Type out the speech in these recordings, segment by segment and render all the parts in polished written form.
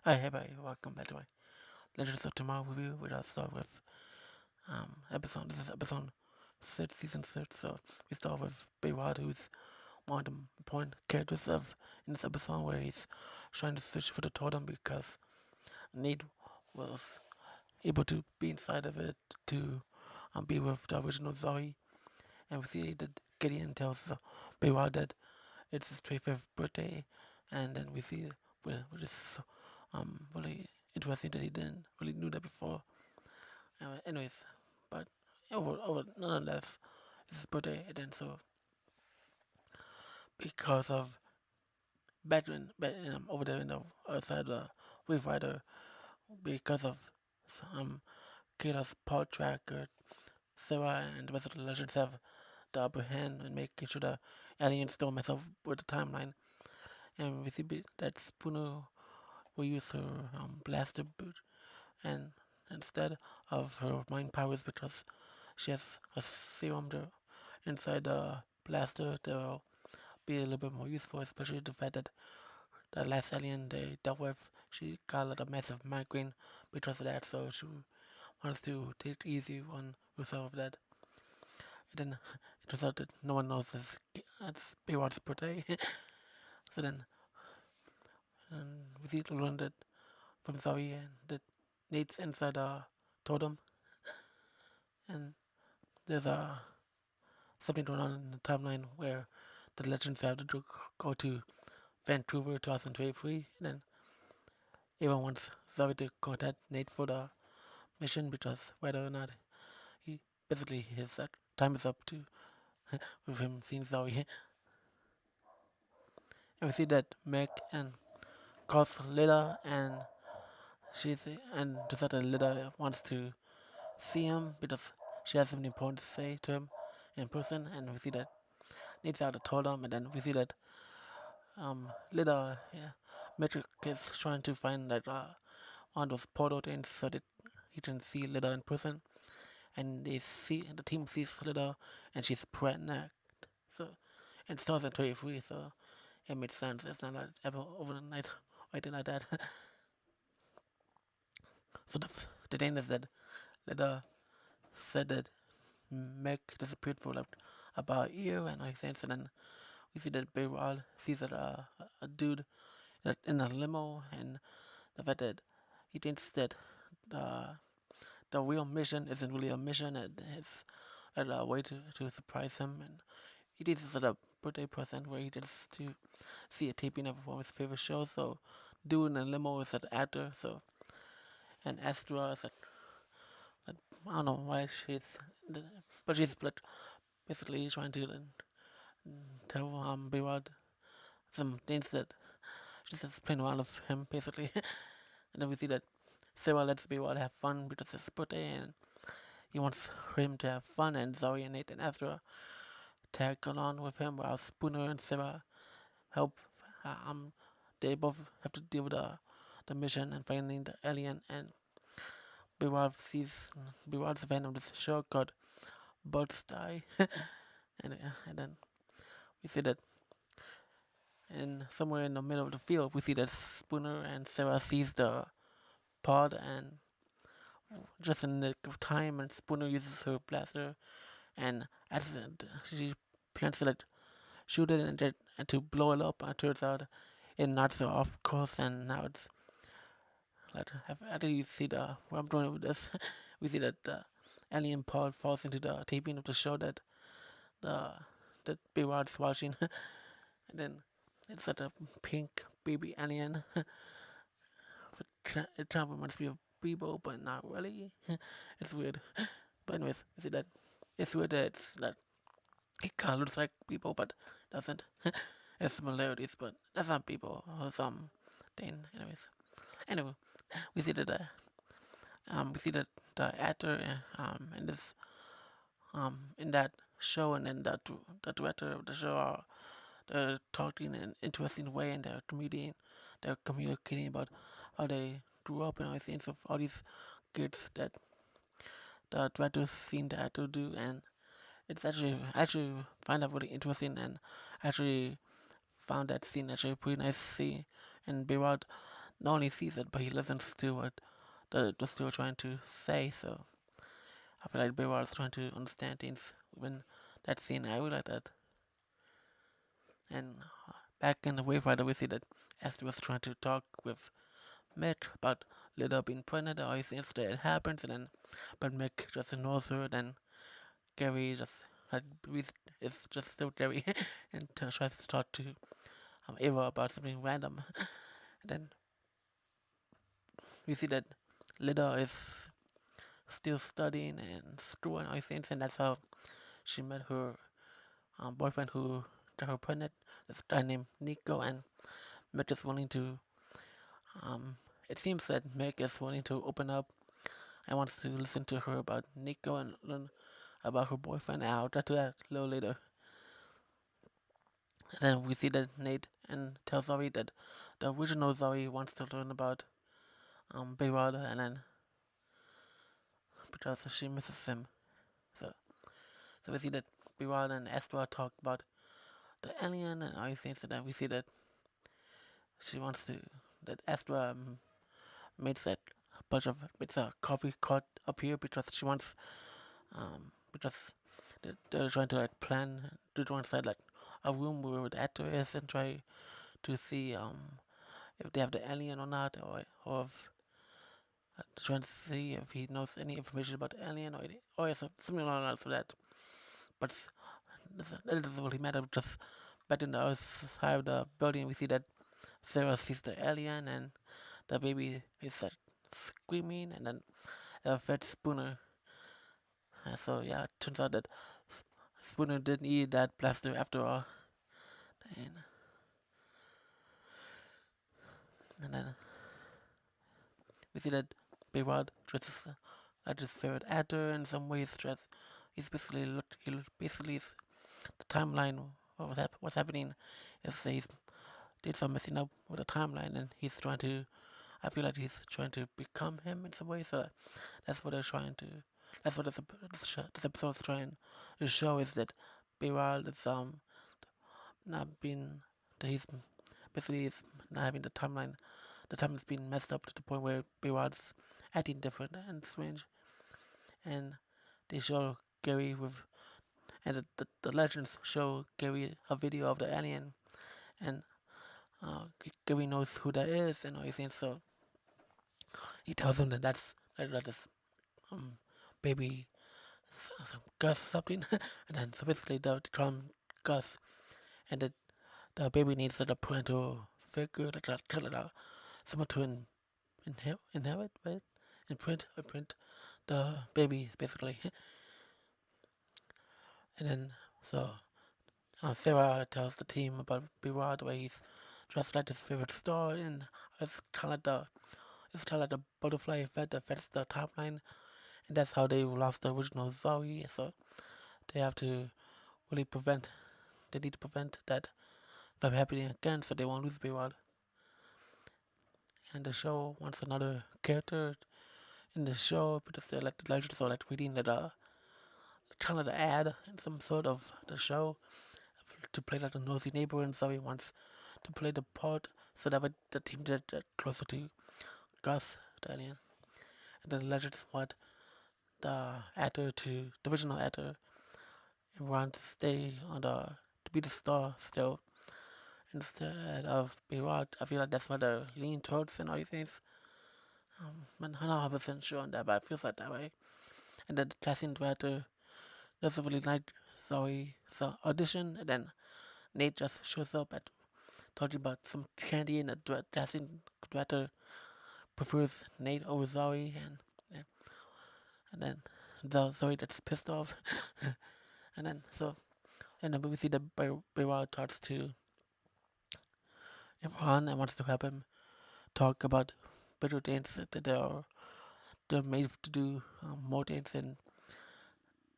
Hi, everybody. Welcome back to my Legends of Tomorrow review. We're gonna start with episode. This is episode six, season six. So we start with Behrad, who's one of the important characters of in this episode, where he's trying to search for the totem because Nate was able to be inside of it to be with the original Zoe, and we see that Gideon tells Behrad that it's his 25th birthday, and then we see which is really interesting that he didn't really knew that before. Anyways, but nonetheless, it's his birthday, and then so because of over there in the other side of the Wave Rider, because of um Kayla's Paul Tracker, Sarah and the rest of the legends have the upper hand in making sure the aliens don't mess up with the timeline. And we see that Spooner will use her blaster boot and instead of her mind powers because she has a serum inside the blaster that will be a little bit more useful, especially the fact that the last alien they dealt with, she got like a massive migraine because of that, so she wants to take it easy on herself of that. And then it turns out that no one knows it's Baywater's birthday. So then we see learn that from Zoe and that Nate's inside a totem, and there's something going on in the timeline where the legends have to go to Vancouver 2023, and then everyone wants Zoe to contact Nate for the mission because whether or not he basically his time is up to with him seeing Zoe. And we see that Mick and calls Lita, and she's and decided that Lita wants to see him because she has something important to say to him in person, and we see that Nate's out to told him, and then we see that Lita, yeah, Metric is trying to find that one of those portal things so that he can see Lita in person, and the team sees Lita, and she's pregnant. So and starts at 23, so it makes sense. It's not like ever overnight or anything like that. So the thing is that Lita said that Meg disappeared for like about a year and everything, so then we see that Behrad sees that a dude in a limo, and the fact that he thinks that the the real mission isn't really a mission, and it's a way to surprise him, and he thinks it's a birthday present where he gets to see a taping of one of his favorite shows. So, dude in a limo is an actor, so and Astra is I don't know why but she's basically trying to tell Behrad some things that she's just playing around with him basically. And then we see that Sarah lets Behrad have fun because it's his birthday, and he wants him to have fun, and Zoe and Nate and Ezra tag along with him while Spooner and Sarah help. They both have to deal with the mission and finding the alien, and Behrad fan of this show called Bugs Die. And then we see that somewhere in the middle of the field, we see that Spooner and Sarah sees the pod, and just in the nick of time, and Spooner uses her blaster, and accident she plans to shoot it and to blow it up. And it turns out it knocks her off course, and now it's like after you see the where I'm going with this, we see that the alien pod falls into the taping of the show the that Behrad's watching, and then it's like a pink baby alien. It kind of reminds me of Bebo, but not really. It's weird. But anyways, you see that it's weird that it kind of looks like Bebo, but doesn't. There's similarities, but that's not Bebo or some thing. Anyway, we see that the actor in this in that show, and then the director of the show are they're talking in an interesting way, and they're communicating about how they grew up and everything. So all these kids that the directors seen the actor do, and it's actually find that really interesting, and actually found that scene actually pretty nice to see. And Behrad not only sees it, but he listens to what the story trying to say. So I feel like Behrad is trying to understand things when that scene. I really like that. And back in the Wave Rider, we see that Esther was trying to talk with Mick about Lita being pregnant and all these things that it happens, and then but Mick just ignores her. Then Gary just like is just so Gary and tries to talk to Ava about something random. And then we see that Lita is still studying and school and all these things, and that's how she met her boyfriend who got her pregnant. This guy named Nico, and Mick is willing to. Um, it seems that Mick is willing to open up and wants to listen to her about Nico and learn about her boyfriend. And I'll get to that a little later. And then we see that Nate and tell Zoe that the original Zoe wants to learn about Behrad, and then because she misses him. So, so we see that Behrad and Estra talk about the alien and all these things, and then we see that she wants to that Estra makes that bunch of makes a coffee cart up here because she wants because they're trying to like plan to go inside like a room where the actor is and try to see if they have the alien or not, or if, trying to see if he knows any information about the alien or something along the lines of that. But that doesn't really matter because back in the other side of the building we see that Sarah sees the alien and the baby is like screaming, and then Fred Spooner. So yeah, it turns out that Spooner didn't eat that blaster after all. And, and then we see that Behrad dresses like his favorite actor in some ways. He's basically basically the timeline. What's happening is he's did some messing up with the timeline, and he's trying to. I feel like he's trying to become him in some way. So that's what they're trying to. That's what this episode's trying to show is that Behrad is not being that he's basically is not having the timeline. The time has been messed up to the point where Behrad's acting different and strange, and they show Gary with and the legends show Gary a video of the alien, and Gary knows who that is and all these things. So he tells him that is um baby Gus something, and then so basically the term Gus, and the baby needs a parental figure like someone to inherit, right? Imprint the baby basically, and then so Sarah tells the team about Behrad where he's dressed like his favorite star, and it's kind of like the butterfly effect that affects the timeline, and that's how they lost the original Zoe. So they have to really prevent. They need to prevent that from happening again, so they won't lose Behrad. And the show wants another character in the show because they're like the legends are like reading the kind of the ad in some sort of the show to play like a nosy neighbor, and Zoe wants to play the part so that the team get closer to Gus, the alien. And then the legends want the original actor, want to stay on to be the star still instead of Behrad. I feel like that's what they're leaning towards and all these things. I'm not 100% sure on that, but it feels like that way. And then the casting director doesn't really like Zoe's audition, and then Nate just shows up at talking about some candy, and the casting director prefers Nate over Zoe, and yeah, and then Zoe gets pissed off, and then and then we see that Behrad talks to Imran and wants to help him talk about better things that they're made to do more things, and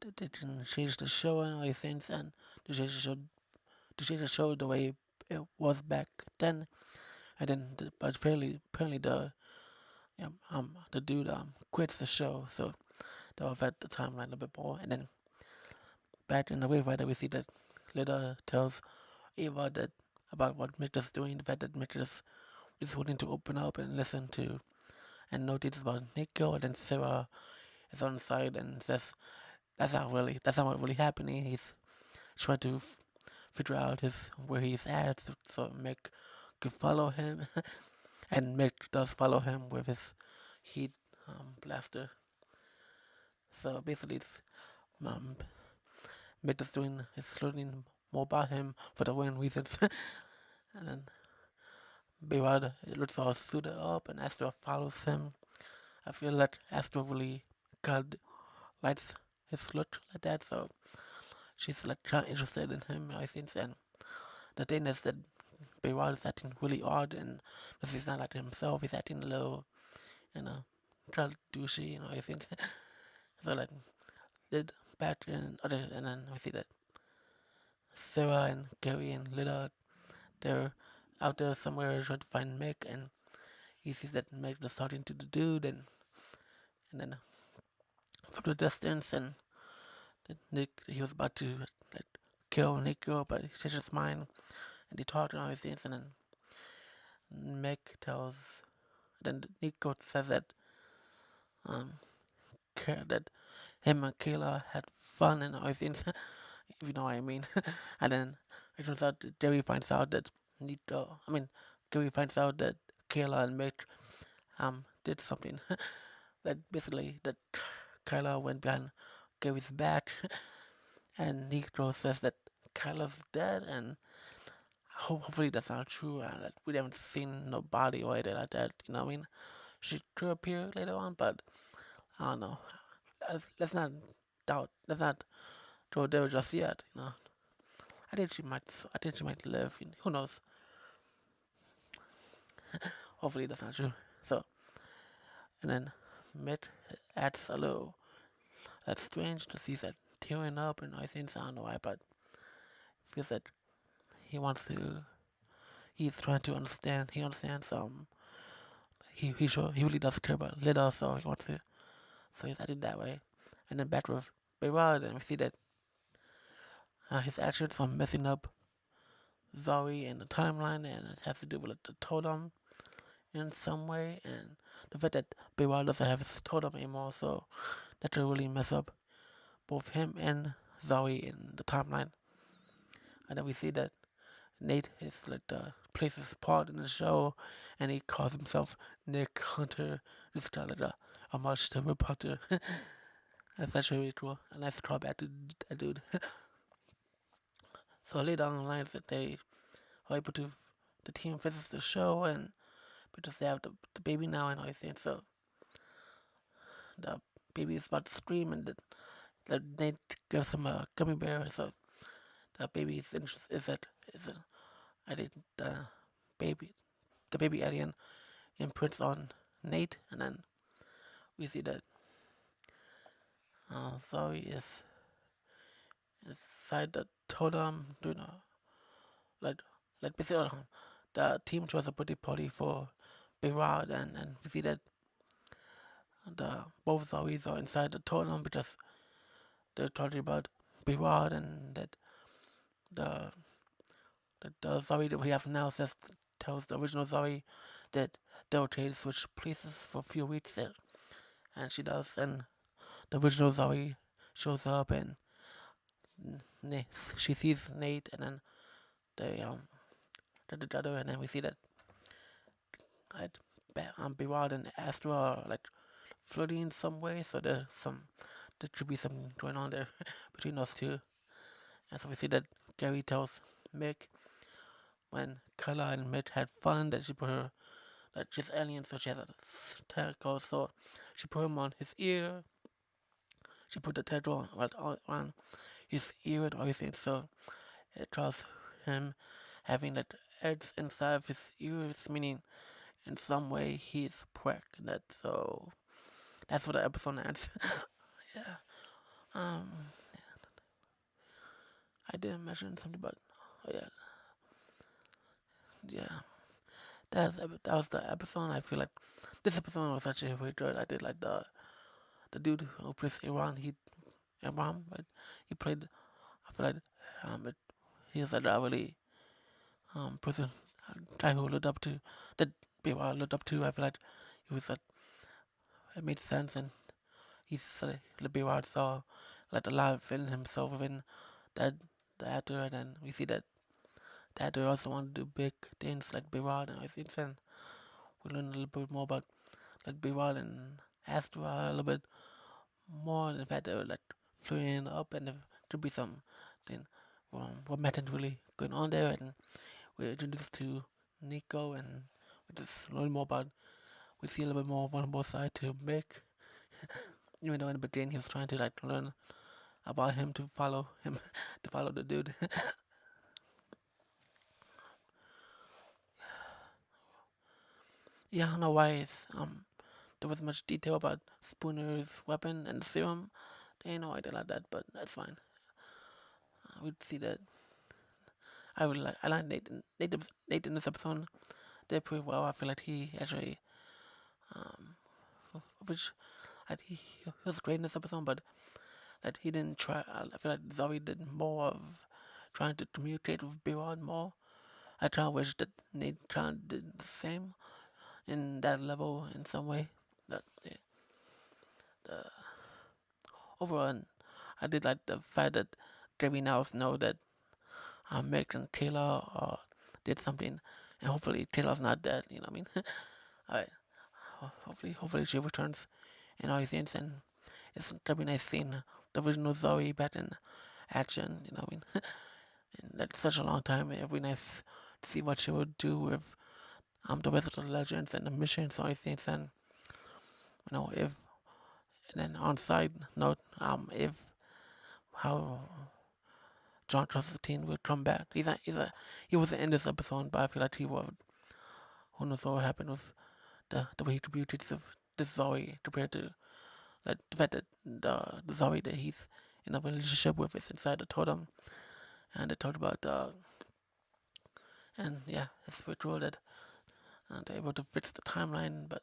they can change the show and all these things, and to change the show the way it was back then. And then but apparently the dude quits the show, so that'll affect the timeline a little bit more. And then back in the Wave Rider we see that Lita tells Ava that about what Mick is doing, the fact that Mick is just willing to open up and listen to and know things about Nico, and then Sarah is on the side and says that's not what really happening. He's trying to figure out his where he's at, so Mick could follow him, and Mick does follow him with his heat blaster. So basically, it's um, Mick is doing is learning more about him for the wrong reasons, and then Behrad looks all suited up, and Astro follows him. I feel like Astro really got likes his look like that, so she's like kind of interested in him, I think. And the thing is that Behrad is acting really odd, and this is not like himself. He's acting a little, you know, kind of douchey, I think. So like, did back and then we see that Sarah and Gary and Lita, they're out there somewhere trying to find Mick, and he sees that Mick is talking to the dude, and then from the distance, and Nick he was about to like kill Nico, but he changed his mind, and they talk and all these things, and then Mick tells, then Nico says that um that him and Kayla had fun and all these things, if you know what I mean. And then it turns out that Jerry finds out that Gary finds out that Kayla and Mick did something. That basically that Kayla went behind Gary's back, and Nico says that Kyla's dead, and hopefully that's not true, and that we haven't seen no body or anything like that. You know what I mean? She could appear later on, but I don't know. Let's not doubt. Let's not throw there just yet. I think she might. I think she might live. Who knows? Hopefully that's not true. So, and then Mitt adds a little. That's strange to see that tearing up and I think I don't know why, but feels that he wants to. He's trying to understand. He understands. He really does care about Lita, so he wants to. So he's acting that way. And then back with Behrad, and we see that his actions are messing up Zoe and the timeline, and it has to do with the totem in some way, and the fact that Behrad doesn't have his totem anymore, so that will really mess up both him and Zoe in the timeline. And then we see that Nate is like the plays his part in the show, and he calls himself Nick Hunter. Just kind of like a homage to Rip Hunter. That's actually really cool. A nice callback to that dude. So later on the line, that they are able to, the team finishes the show, and because they have the baby now and everything, so the baby is about to scream, and the Nate gives him a gummy bear, so the baby I think the baby alien imprints on Nate, and then we see that Zoe is inside the totem doing a basically the team chose a pretty party for Behrad, and we see that the both Zoes are inside the totem because they're talking about Behrad, and that the the Zoe that we have now tells the original Zoe that they'll trade switch places for a few weeks, and she does, and the original Zoe shows up, and she sees Nate, and then they together, and then we see that like Behrad and Astra are like flirting in some way, so there could be something going on there between those two. And so we see that Gary tells Mick when Kayla and Mick had fun that she put her that she's alien, so she has a tattoo, so she put him on his ear. She put the tattoo on his ear and everything, so it draws him having that edge inside of his ears, meaning in some way he's pregnant. So that's what the episode ends. Yeah. Um. I didn't mention something, but oh yeah, yeah. That was the episode. I feel like this episode was actually very good. I did like the dude who plays Iran. Iran, right? He played. I feel like um, it, he was like a really person I who looked up to. That Behrad looked up to. I feel like it was it made sense, and he's the Behrad saw like a lot in himself within that the actor, and then we see that the actor also wanted to do big things like Behrad, and I think then we learn a little bit more about like Behrad and Astra a little bit more, and the fact that they were like flying up, and there could be some thing romantic really going on there, and we're introduced to Nico, and we just learn more about. We see a little bit more vulnerable side to Mick, even though in the beginning he was trying to like learn about him to follow him, to follow the dude. Yeah, I don't know why there was much detail about Spooner's weapon and the serum. They ain't no idea like that, but that's fine. We'd see that. I like Nathan in this episode did pretty well. I feel like he actually um which he was great in this episode, but that he didn't try. I feel like Zoe did more of trying to communicate with Behrad more. I try to wish that Nathan did the same in that level in some way. But yeah, the overall, I did like the fact that Gary now know that Mick and Taylor did something, and hopefully Taylor's not dead. You know what I mean? Alright, hopefully she returns and all these things, and it's gonna be nice seeing the original Zoe back in action. You know what I mean? And that's such a long time. It'd be nice to see what she would do with the rest of the legends and the missions, all these things, and if and then on side note, if how John Constantine will come back. He wasn't in this episode, but I feel like he would. Who knows what happened with the way he attributed this Zoe compared to like the fact that the Zoe that he's in a relationship with is inside the totem, and they talked about and yeah, it's pretty cool that they're able to fix the timeline, but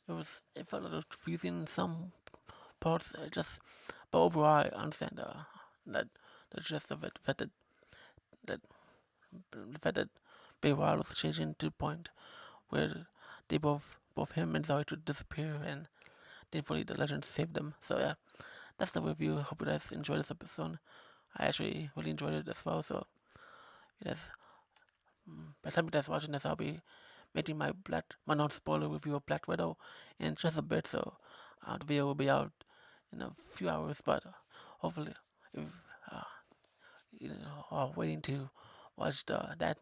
it felt a little confusing in some parts. But overall, I understand that the gist of it, that the fact that Behrad was changing to the point where they both him and Zoe would disappear, and thankfully the legend saved them. So yeah, that's the review. Hope you guys enjoyed this episode. I actually really enjoyed it as well. So yes, by the time you guys watching this, I'll be making my non-spoiler review of Black Widow in just a bit. So the video will be out in a few hours, but hopefully if uh, waiting to watch that